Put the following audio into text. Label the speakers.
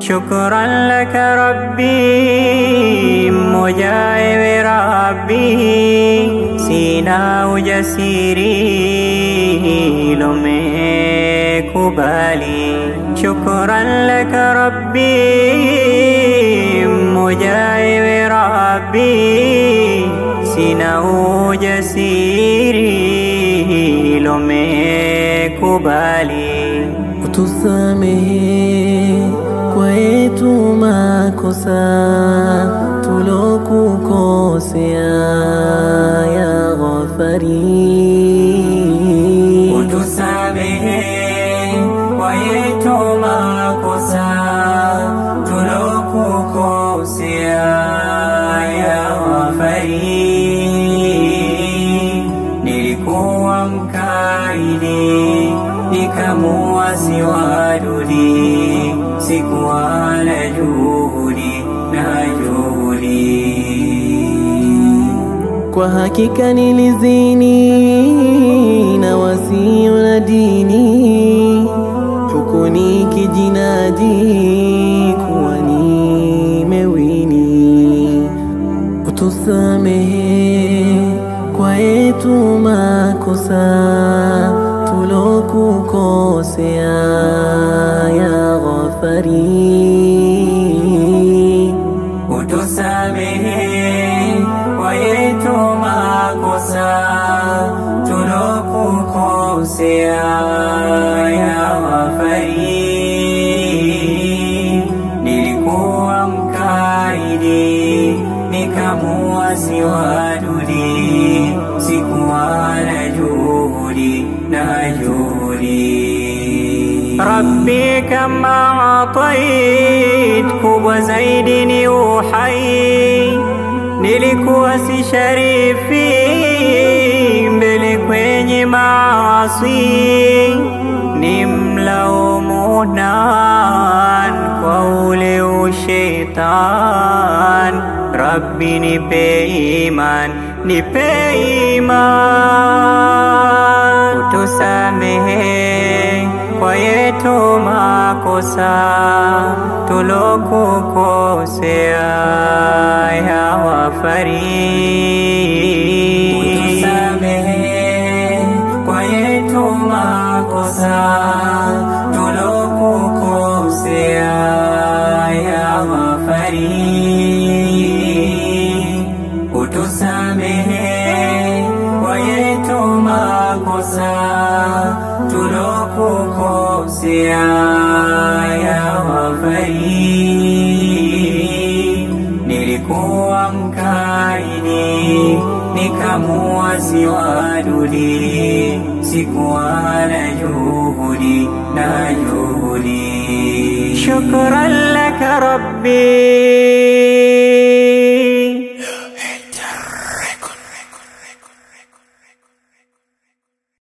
Speaker 1: شكرا لك ربي مجايب ربي سينا وجسيري لمي كبالي شكرا لك ربي مجايب ربي سينا وجسيري لمي كبالي
Speaker 2: utusamehe kwetu makosa tulokukosea ya Ghafari.
Speaker 1: Utusamehe kwetu makosa tulokukosea ya Ghafari. Nilikuwa mkaidi nikamuasi wadudi sikuwa na juhudi
Speaker 2: kwa hakika nilizini na wasio na dini huku nikijinadi kuwa nimewini. Utusamehe kwetu makosa tulokukosea ya Ghafari.
Speaker 1: Utusamehe kwetu makosa tulokukosea ya Ghafari. Nilikuwa mkaidi nikamuasi wadudi sikuwa na juhudi ربي كما عطيت kubwa zaidi ni uhai nilikuwa si sharifi mbele kwenye maasi nimlaumu nan kwa ule ushetani Rabbi nipe iman utusamehe kwa yetu makosa tulokukosea ya Ghafari. Utusamehe kwa yetu makosa tulokukosea ya Ghafari. Utusamehe kwa yetu makosa tulokukosea ya Ghafari. Nilikuwa mkaidi nikamuasi wadudi sikuwa na juhudi Shukran laka Rabbi